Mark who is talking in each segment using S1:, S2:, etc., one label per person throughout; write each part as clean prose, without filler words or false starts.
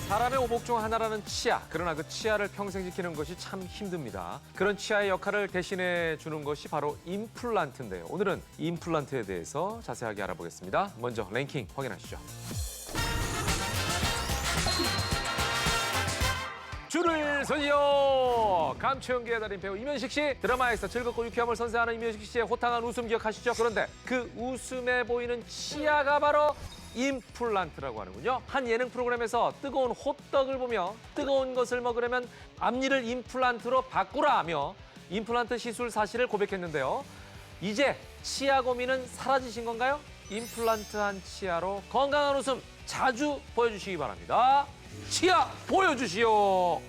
S1: 사람의 오복 중 하나라는 치아. 그러나 그 치아를 평생 지키는 것이 참 힘듭니다. 그런 치아의 역할을 대신해 주는 것이 바로 임플란트인데요. 오늘은 임플란트에 대해서 자세하게 알아보겠습니다. 먼저 랭킹 확인하시죠. 줄을 서지요. 감초연기의 달인 배우 이면식 씨. 드라마에서 즐겁고 유쾌함을 선사하는 이면식 씨의 호탕한 웃음 기억하시죠? 그런데 그 웃음에 보이는 치아가 바로 임플란트라고 하는군요. 한 예능 프로그램에서 뜨거운 호떡을 보며 뜨거운 것을 먹으려면 앞니를 임플란트로 바꾸라며 임플란트 시술 사실을 고백했는데요. 이제 치아 고민은 사라지신 건가요? 임플란트한 치아로 건강한 웃음 자주 보여주시기 바랍니다. 치아 보여주시오.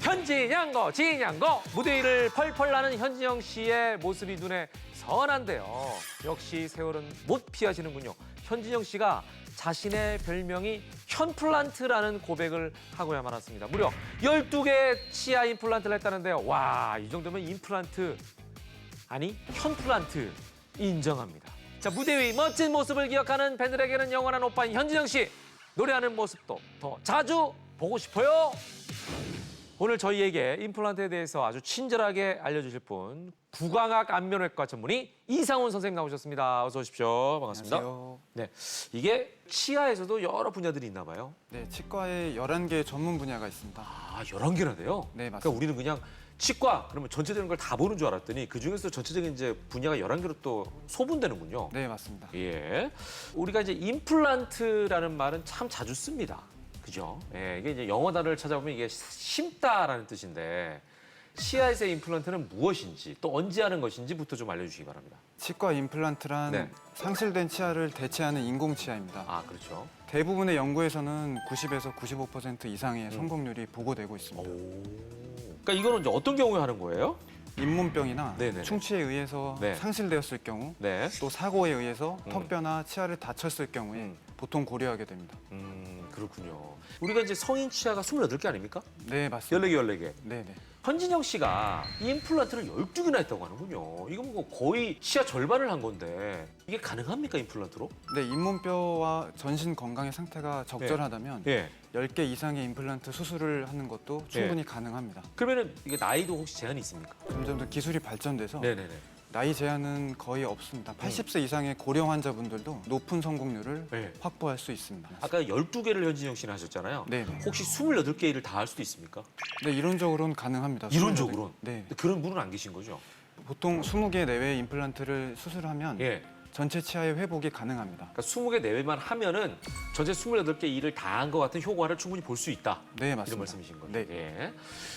S1: 현진양거 진양거 무대 위를 펄펄 나는 현진영 씨의 모습이 눈에 선한데요. 역시 세월은 못 피하시는군요. 현진영 씨가 자신의 별명이 현플란트라는 고백을 하고야 말았습니다. 무려 12개의 치아 임플란트를 했다는데요. 와, 이 정도면 임플란트 아니 현플란트 인정합니다. 자, 무대 위 멋진 모습을 기억하는 팬들에게는 영원한 오빠인 현진영 씨. 노래하는 모습도 더 자주 보고 싶어요. 오늘 저희에게 임플란트에 대해서 아주 친절하게 알려주실 분, 구강학 안면외과 전문의 이상훈 선생님 나오셨습니다. 어서 오십시오. 반갑습니다.
S2: 안녕하세요.
S1: 네, 이게 치아에서도 여러 분야들이 있나 봐요.
S2: 네, 치과에 11개 전문 분야가 있습니다.
S1: 아, 11개나 돼요?
S2: 네, 맞습니다.
S1: 그러니까 우리는 그냥 치과, 그러면 전체적인 걸 다 보는 줄 알았더니 그중에서 전체적인 이제 분야가 11개로 또 소분되는군요.
S2: 네, 맞습니다.
S1: 예. 우리가 이제 임플란트라는 말은 참 자주 씁니다. 그죠? 예, 이게 이제 영어 단어를 찾아보면 이게 심다라는 뜻인데 치아에서의 임플란트는 무엇인지 또 언제 하는 것인지부터 좀 알려주시기 바랍니다.
S2: 치과 임플란트란
S1: 네.
S2: 상실된 치아를 대체하는 인공치아입니다.
S1: 아, 그렇죠.
S2: 대부분의 연구에서는 90에서 95% 이상의 성공률이 보고되고 있습니다.
S1: 그러니까 이거는 이제 어떤 경우에 하는 거예요?
S2: 잇몸병이나
S1: 네네네.
S2: 충치에 의해서
S1: 네.
S2: 상실되었을 경우,
S1: 네.
S2: 또 사고에 의해서 턱뼈나 치아를 다쳤을 경우에
S1: 음.
S2: 보통 고려하게 됩니다.
S1: 그렇군요. 우리가 이제 성인 치아가 28개 아닙니까?
S2: 네, 맞습니다.
S1: 14개.
S2: 네, 네.
S1: 현진영 씨가 임플란트를 12개나 했다고 하는군요. 이거 뭐 거의 치아 절반을 한 건데 이게 가능합니까, 임플란트로?
S2: 네, 잇몸뼈와 전신 건강의 상태가 적절하다면
S1: 예.
S2: 10개 이상의 임플란트 수술을 하는 것도 충분히 가능합니다.
S1: 그러면은 이게 나이도 혹시 제한이 있습니까?
S2: 점점 더 기술이 발전돼서
S1: 네네네.
S2: 나이 제한은 거의 없습니다. 80세 이상의 고령 환자분들도 높은 성공률을
S1: 네.
S2: 확보할 수 있습니다.
S1: 아까 12개를 현진영 씨는 하셨잖아요.
S2: 네네.
S1: 혹시 28개 일을 다 할 수도 있습니까?
S2: 네, 이론적으로는 가능합니다.
S1: 이론적으로는?
S2: 네.
S1: 근데 그런 분은 안 계신 거죠?
S2: 보통 20개 내외의 임플란트를 수술하면
S1: 예.
S2: 전체 치아의 회복이 가능합니다.
S1: 그러니까 20개 내외만 하면은 전체 28개 일을 다 한 것 같은 효과를 충분히 볼 수 있다.
S2: 네, 맞습니다.
S1: 이런 말씀이신 거죠.
S2: 네.
S1: 예.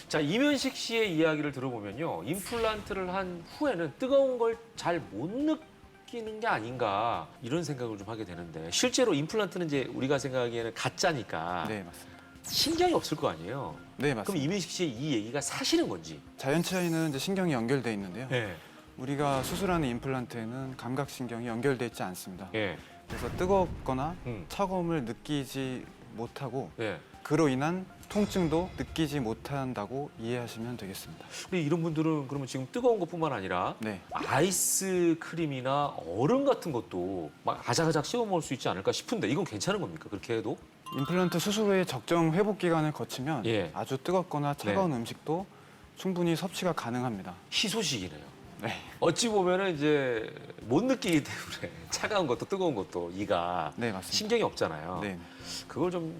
S1: 자, 이면식 씨의 이야기를 들어보면요. 임플란트를 한 후에는 뜨거운 걸 잘 못 느끼는 게 아닌가 이런 생각을 좀 하게 되는데 실제로 임플란트는 이제 우리가 생각하기에는 가짜니까
S2: 네, 맞습니다.
S1: 신경이 없을 거 아니에요.
S2: 네,
S1: 그럼
S2: 맞습니다.
S1: 이면식 씨의 이 얘기가 사실인 건지.
S2: 자연 치아에는 이제 신경이 연결돼 있는데요.
S1: 예.
S2: 우리가 수술하는 임플란트에는 감각신경이 연결돼 있지 않습니다.
S1: 예.
S2: 그래서 뜨겁거나
S1: 음.
S2: 차가움을 느끼지 못하고
S1: 예.
S2: 그로 인한 통증도 느끼지 못한다고 이해하시면 되겠습니다.
S1: 근데 이런 분들은 그러면 지금 뜨거운 것뿐만 아니라
S2: 네.
S1: 아이스 크림이나 얼음 같은 것도 막 아작아작 씹어 먹을 수 있지 않을까 싶은데 이건 괜찮은 겁니까? 그렇게 해도?
S2: 임플란트 수술 후에 적정 회복 기간을 거치면
S1: 예.
S2: 아주 뜨겁거나 차가운 음식도 충분히 섭취가 가능합니다.
S1: 희소식이네요.
S2: 네.
S1: 어찌 보면은 이제 못 느끼기 때문에 차가운 것도 뜨거운 것도 이가
S2: 네, 맞습니다.
S1: 신경이 없잖아요.
S2: 네.
S1: 그걸 좀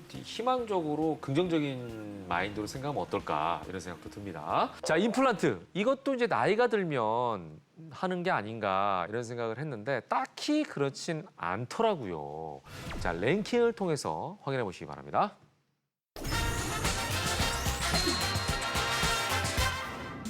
S1: 희망적으로 긍정적인 마인드로 생각하면 어떨까 이런 생각도 듭니다. 자, 임플란트 이것도 이제 나이가 들면 하는 게 아닌가 이런 생각을 했는데 딱히 그렇진 않더라고요. 자, 랭킹을 통해서 확인해 보시기 바랍니다.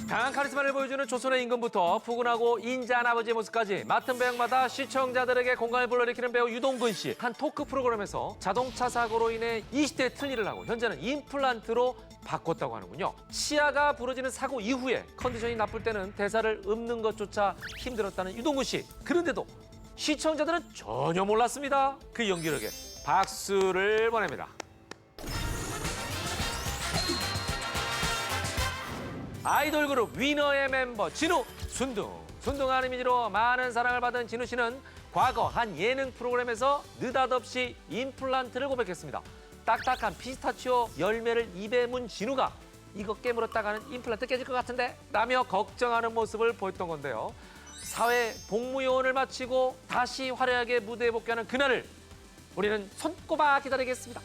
S1: 강한 카리스마를 보여주는 조선의 임금부터 푸근하고 인자한 아버지의 모습까지 맡은 배역마다 시청자들에게 공감을 불러일으키는 배우 유동근 씨. 한 토크 프로그램에서 자동차 사고로 인해 20대에 틀니를 하고 현재는 임플란트로 바꿨다고 하는군요. 치아가 부러지는 사고 이후에 컨디션이 나쁠 때는 대사를 읊는 것조차 힘들었다는 유동근 씨. 그런데도 시청자들은 전혀 몰랐습니다. 그 연기력에 박수를 보냅니다. 아이돌 그룹 위너의 멤버 진우, 순둥. 순둥한 이미지로 많은 사랑을 받은 진우 씨는 과거 한 예능 프로그램에서 느닷없이 임플란트를 고백했습니다. 딱딱한 피스타치오 열매를 입에 문 진우가 이거 깨물었다가는 임플란트 깨질 것 같은데? 라며 걱정하는 모습을 보였던 건데요. 사회 복무요원을 마치고 다시 화려하게 무대에 복귀하는 그날을 우리는 손꼽아 기다리겠습니다.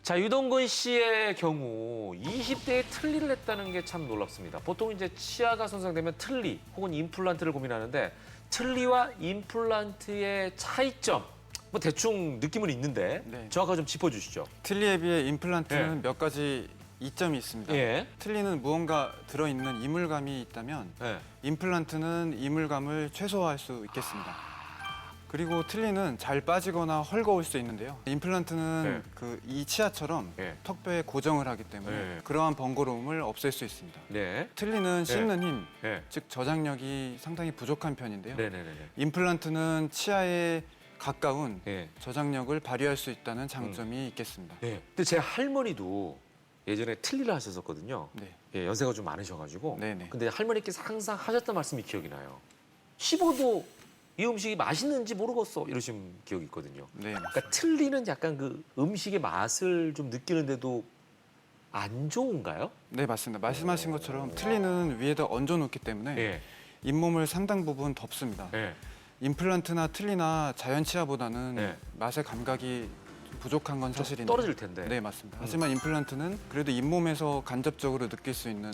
S1: 자, 유동근 씨의 경우 20대에 틀니를 했다는 게 참 놀랍습니다. 보통 이제 치아가 손상되면 틀니 혹은 임플란트를 고민하는데 틀니와 임플란트의 차이점 뭐 대충 느낌은 있는데
S2: 네.
S1: 정확하게 좀 짚어주시죠.
S2: 틀니에 비해 임플란트는
S1: 예.
S2: 몇 가지 이점이 있습니다.
S1: 예.
S2: 틀니는 무언가 들어있는 이물감이 있다면
S1: 예.
S2: 임플란트는 이물감을 최소화할 수 있겠습니다. 그리고 틀니는 잘 빠지거나 헐거울 수 있는데요. 임플란트는 이 치아처럼
S1: 예.
S2: 턱뼈에 고정을 하기 때문에
S1: 예.
S2: 그러한 번거로움을 없앨 수 있습니다.
S1: 네.
S2: 틀니는 씹는 힘,
S1: 예.
S2: 즉 저장력이 상당히 부족한 편인데요.
S1: 네네네.
S2: 임플란트는 치아에 가까운
S1: 예.
S2: 저장력을 발휘할 수 있다는 장점이 있겠습니다.
S1: 네. 근데 제 할머니도 예전에 틀니를 하셨었거든요.
S2: 네.
S1: 예, 연세가 좀 많으셔가지고.
S2: 네네.
S1: 근데 할머니께서 항상 하셨던 말씀이 기억이 나요. 씹어도 이 음식이 맛있는지 모르겠어 이러신 기억이 있거든요.
S2: 네, 맞습니다.
S1: 그러니까 틀니는 약간 그 음식의 맛을 좀 느끼는데도 안 좋은가요?
S2: 네, 맞습니다. 말씀하신 것처럼 틀니는 위에다 얹어놓기 때문에
S1: 예.
S2: 잇몸을 상당 부분 덮습니다.
S1: 예.
S2: 임플란트나 틀니나 자연 치아보다는
S1: 네.
S2: 맛의 감각이 부족한 건 사실인데.
S1: 떨어질 텐데.
S2: 네, 맞습니다. 하지만 임플란트는 그래도 잇몸에서 간접적으로 느낄 수 있는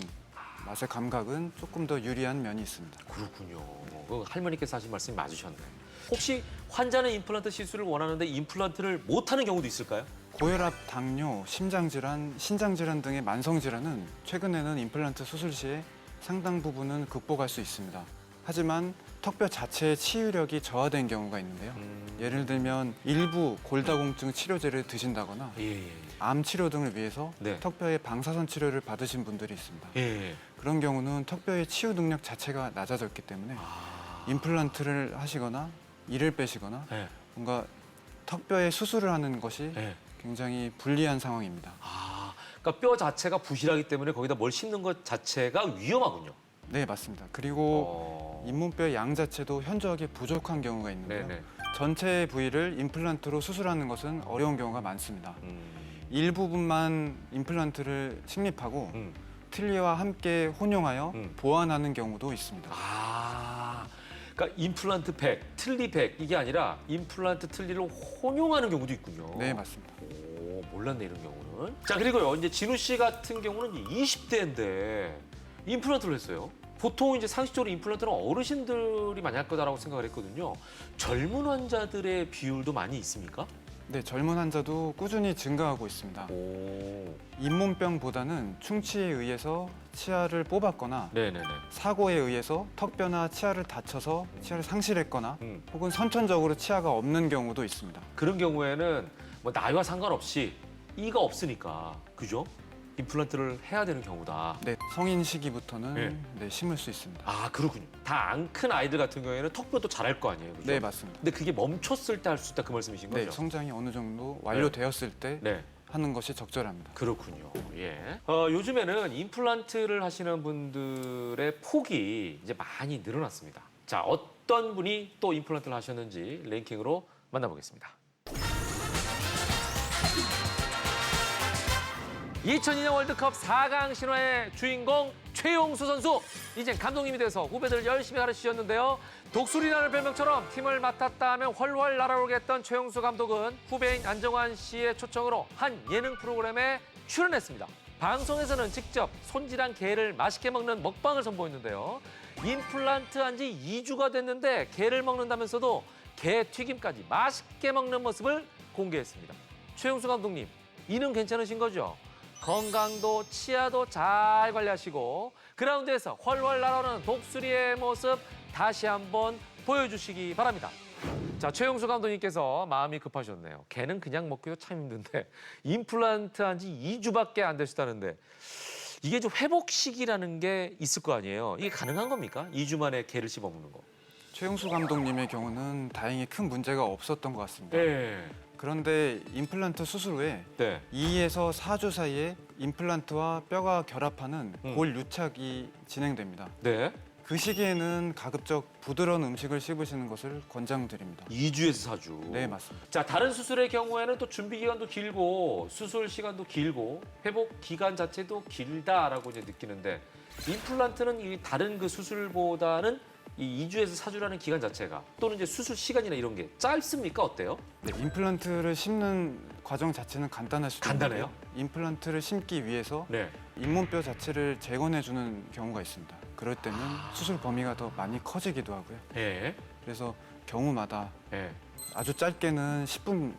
S2: 맛의 감각은 조금 더 유리한 면이 있습니다.
S1: 그렇군요. 그 할머니께서 하신 말씀이 맞으셨네. 혹시 환자는 임플란트 시술을 원하는데 임플란트를 못하는 경우도 있을까요?
S2: 고혈압, 당뇨, 심장질환, 신장질환 등의 만성질환은 최근에는 임플란트 수술 시에 상당 부분은 극복할 수 있습니다. 하지만 턱뼈 자체의 치유력이 저하된 경우가 있는데요. 예를 들면 일부 골다공증 치료제를 드신다거나
S1: 예, 예,
S2: 암 치료 등을 위해서
S1: 네.
S2: 턱뼈의 방사선 치료를 받으신 분들이 있습니다.
S1: 예. 예.
S2: 그런 경우는 턱뼈의 치유 능력 자체가 낮아졌기 때문에 임플란트를 하시거나 이를 빼시거나
S1: 예.
S2: 뭔가 턱뼈에 수술을 하는 것이
S1: 예.
S2: 굉장히 불리한 상황입니다.
S1: 그러니까 뼈 자체가 부실하기 때문에 거기다 뭘 씹는 것 자체가 위험하군요.
S2: 네, 맞습니다. 그리고 잇몸뼈의 양 자체도 현저하게 부족한 경우가 있는데요.
S1: 네네.
S2: 전체 부위를 임플란트로 수술하는 것은 어려운 경우가 많습니다. 일부분만 임플란트를 식립하고 틀니와 함께 혼용하여 보완하는 경우도 있습니다.
S1: 그러니까 임플란트 100, 틀니 100 이게 아니라 임플란트 틀니를 혼용하는 경우도 있군요.
S2: 네, 맞습니다.
S1: 오, 몰랐네 이런 경우는. 자, 그리고요. 이제 진우 씨 같은 경우는 20대인데 임플란트를 했어요. 보통 이제 상식적으로 임플란트는 어르신들이 많이 할 거다라고 생각을 했거든요. 젊은 환자들의 비율도 많이 있습니까?
S2: 네, 젊은 환자도 꾸준히 증가하고 있습니다.
S1: 오.
S2: 잇몸병보다는 충치에 의해서 치아를 뽑았거나
S1: 네네네.
S2: 사고에 의해서 턱뼈나 치아를 다쳐서 치아를 상실했거나
S1: 음.
S2: 혹은 선천적으로 치아가 없는 경우도 있습니다.
S1: 그런 경우에는 뭐 나이와 상관없이 이가 없으니까 그죠? 임플란트를 해야 되는 경우다.
S2: 네, 성인 시기부터는
S1: 네.
S2: 네, 심을 수 있습니다.
S1: 아, 그렇군요. 다 안 큰 아이들 같은 경우에는 턱뼈도 자랄 거 아니에요, 그죠?
S2: 네, 맞습니다.
S1: 근데 그게 멈췄을 때 할 수 있다 그 말씀이신 거죠?
S2: 네, 성장이 어느 정도 완료되었을 때
S1: 네.
S2: 하는 것이 적절합니다.
S1: 그렇군요. 예. 요즘에는 임플란트를 하시는 분들의 폭이 이제 많이 늘어났습니다. 자, 어떤 분이 또 임플란트를 하셨는지 랭킹으로 만나보겠습니다. 2002년 월드컵 4강 신화의 주인공 최용수 선수. 이젠 감독님이 돼서 후배들 열심히 가르치셨는데요. 독수리라는 별명처럼 팀을 맡았다 하면 훨훨 날아오르게 했던 최용수 감독은 후배인 안정환 씨의 초청으로 한 예능 프로그램에 출연했습니다. 방송에서는 직접 손질한 게를 맛있게 먹는 먹방을 선보였는데요. 임플란트 한 지 2주가 됐는데 게를 먹는다면서도 게 튀김까지 맛있게 먹는 모습을 공개했습니다. 최용수 감독님, 이는 괜찮으신 거죠? 건강도 치아도 잘 관리하시고 그라운드에서 훨훨 날아오르는 독수리의 모습 다시 한번 보여주시기 바랍니다. 자, 최용수 감독님께서 마음이 급하셨네요. 개는 그냥 먹기도 참 힘든데 임플란트 한 지 2주밖에 안 되셨다는데 이게 좀 회복 시기라는 게 있을 거 아니에요. 이게 가능한 겁니까? 2주 만에 개를 씹어먹는 거.
S2: 최용수 감독님의 경우는 다행히 큰 문제가 없었던 것 같습니다.
S1: 네.
S2: 그런데 임플란트 수술 후에
S1: 네.
S2: 2에서 4주 사이에 임플란트와 뼈가 결합하는 골 유착이 진행됩니다.
S1: 네.
S2: 그 시기에는 가급적 부드러운 음식을 씹으시는 것을 권장드립니다.
S1: 2주에서 4주.
S2: 네, 맞습니다.
S1: 자, 다른 수술의 경우에는 또 준비 기간도 길고 수술 시간도 길고 회복 기간 자체도 길다라고 이제 느끼는데 임플란트는 이 다른 그 수술보다는 이 2주에서 4주라는 기간 자체가 또는 이제 수술 시간이나 이런 게 짧습니까? 어때요?
S2: 네, 임플란트를 심는 과정 자체는 간단할 수도
S1: 간단해요?
S2: 있는데요. 임플란트를 심기 위해서
S1: 네.
S2: 잇몸뼈 자체를 재건해주는 경우가 있습니다. 그럴 때는 수술 범위가 더 많이 커지기도 하고요.
S1: 예.
S2: 그래서 경우마다
S1: 예.
S2: 아주 짧게는 10분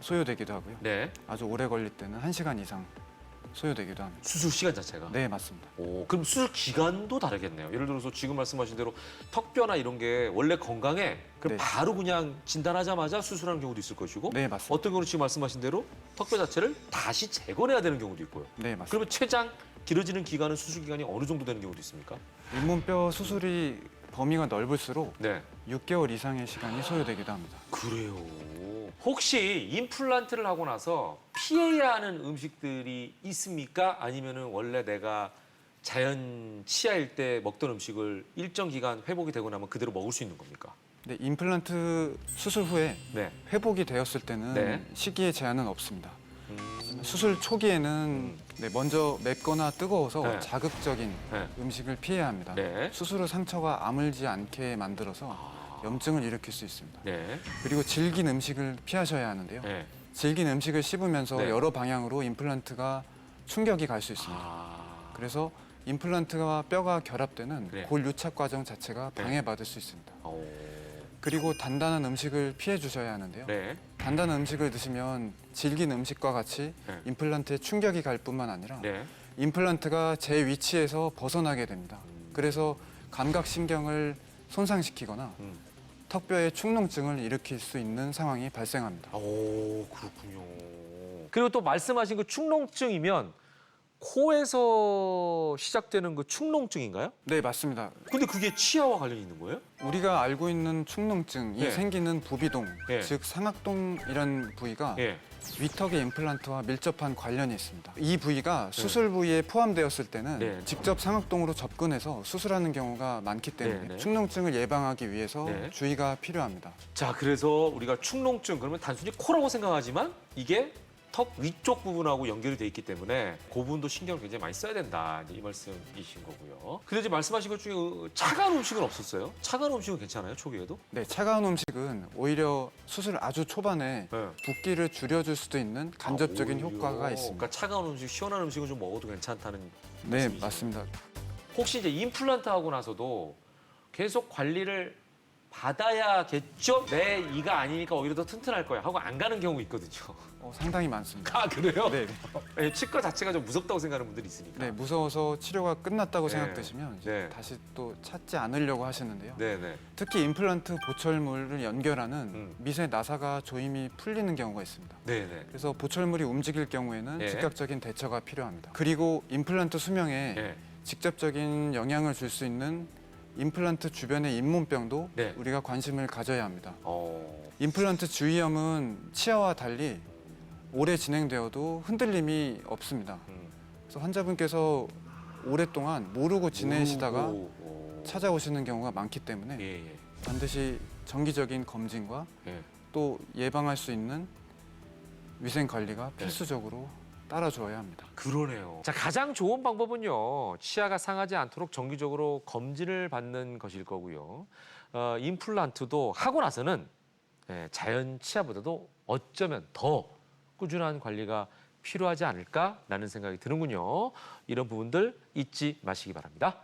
S2: 소요되기도 하고요.
S1: 네.
S2: 아주 오래 걸릴 때는 1시간 이상 소요되기도 합니다.
S1: 수술 시간 자체가.
S2: 네, 맞습니다.
S1: 오, 그럼 수술 기간도 다르겠네요. 예를 들어서 지금 말씀하신 대로 턱뼈나 이런 게 원래 건강해. 그럼
S2: 네.
S1: 바로 그냥 진단하자마자 수술하는 경우도 있을 것이고
S2: 네, 맞습니다.
S1: 어떤 경우는 지금 말씀하신 대로 턱뼈 자체를 다시 재건해야 되는 경우도 있고요.
S2: 네, 맞습니다.
S1: 그러면 최장 길어지는 기간은 수술 기간이 어느 정도 되는 경우도 있습니까?
S2: 잇몸뼈 수술이 범위가 넓을수록
S1: 네.
S2: 6개월 이상의 시간이 소요되기도 합니다.
S1: 그래요. 혹시 임플란트를 하고 나서 피해야 하는 음식들이 있습니까? 아니면은 원래 내가 자연 치아일 때 먹던 음식을 일정 기간 회복이 되고 나면 그대로 먹을 수 있는 겁니까?
S2: 네, 임플란트 수술 후에
S1: 네.
S2: 회복이 되었을 때는
S1: 네.
S2: 시기에 제한은 없습니다. 수술 초기에는 네, 먼저 맵거나 뜨거워서
S1: 네.
S2: 자극적인
S1: 네.
S2: 음식을 피해야 합니다.
S1: 네.
S2: 수술 후 상처가 아물지 않게 만들어서 염증을 일으킬 수 있습니다.
S1: 네.
S2: 그리고 질긴 음식을 피하셔야 하는데요.
S1: 네.
S2: 질긴 음식을 씹으면서
S1: 네.
S2: 여러 방향으로 임플란트가 충격이 갈 수 있습니다.
S1: 아.
S2: 그래서 임플란트와 뼈가 결합되는
S1: 네.
S2: 골 유착 과정 자체가
S1: 네.
S2: 방해받을 수 있습니다.
S1: 오.
S2: 그리고 단단한 음식을 피해 주셔야 하는데요.
S1: 네.
S2: 단단한 음식을 드시면 질긴 음식과 같이
S1: 네.
S2: 임플란트에 충격이 갈 뿐만 아니라
S1: 네.
S2: 임플란트가 제 위치에서 벗어나게 됩니다. 그래서 감각신경을 손상시키거나
S1: 음.
S2: 턱뼈에 축농증을 일으킬 수 있는 상황이 발생합니다.
S1: 오, 그렇군요. 그리고 또 말씀하신 그 축농증이면 코에서 시작되는 그 축농증인가요?
S2: 네, 맞습니다.
S1: 근데 그게 치아와 관련이 있는 거예요?
S2: 우리가 알고 있는 축농증이
S1: 예.
S2: 생기는 부비동,
S1: 예.
S2: 즉 상악동이라는 부위가
S1: 예.
S2: 위턱의 임플란트와 밀접한 관련이 있습니다. 이 부위가 수술 부위에 포함되었을 때는
S1: 네.
S2: 직접 상악동으로 접근해서 수술하는 경우가 많기 때문에
S1: 네, 네.
S2: 축농증을 예방하기 위해서
S1: 네.
S2: 주의가 필요합니다.
S1: 자, 그래서 우리가 축농증 그러면 단순히 코라고 생각하지만 이게 턱 위쪽 부분하고 연결이 돼 있기 때문에 그 부분도 신경을 굉장히 많이 써야 된다 이제 이 말씀이신 거고요. 근데 이제 말씀하신 것 중에 차가운 음식은 없었어요? 차가운 음식은 괜찮아요? 초기에도?
S2: 네, 차가운 음식은 오히려 수술 아주 초반에
S1: 네.
S2: 붓기를 줄여줄 수도 있는 간접적인
S1: 아, 오히려.
S2: 효과가 있습니다.
S1: 그러니까 차가운 음식, 시원한 음식은 좀 먹어도 괜찮다는
S2: 네,
S1: 말씀이시죠?
S2: 맞습니다.
S1: 혹시 이제 임플란트 하고 나서도 계속 관리를 받아야겠죠? 내 이가 아니니까 오히려 더 튼튼할 거야 하고 안 가는 경우 있거든요.
S2: 상당히 많습니다.
S1: 아, 그래요?
S2: 네,
S1: 네, 치과 자체가 좀 무섭다고 생각하는 분들이 있으니까.
S2: 네, 무서워서 치료가 끝났다고
S1: 네.
S2: 생각되시면 이제
S1: 네.
S2: 다시 또 찾지 않으려고 하시는데요.
S1: 네네.
S2: 특히 임플란트 보철물을 연결하는
S1: 음.
S2: 미세 나사가 조임이 풀리는 경우가 있습니다.
S1: 네네.
S2: 그래서 보철물이 움직일 경우에는
S1: 예.
S2: 즉각적인 대처가 필요합니다. 그리고 임플란트 수명에
S1: 네.
S2: 직접적인 영향을 줄 수 있는 임플란트 주변의 잇몸병도
S1: 네.
S2: 우리가 관심을 가져야 합니다.
S1: 어.
S2: 임플란트 주위염은 치아와 달리 오래 진행되어도 흔들림이 없습니다. 그래서 환자분께서 오랫동안 모르고 지내시다가
S1: 모르고.
S2: 찾아오시는 경우가 많기 때문에
S1: 예, 예.
S2: 반드시 정기적인 검진과
S1: 예.
S2: 또 예방할 수 있는 위생 관리가
S1: 네.
S2: 필수적으로 따라주어야 합니다.
S1: 그러네요. 자, 가장 좋은 방법은요. 치아가 상하지 않도록 정기적으로 검진을 받는 것일 거고요. 임플란트도 하고 나서는 자연 치아보다도 어쩌면 더 꾸준한 관리가 필요하지 않을까라는 생각이 드는군요. 이런 부분들 잊지 마시기 바랍니다.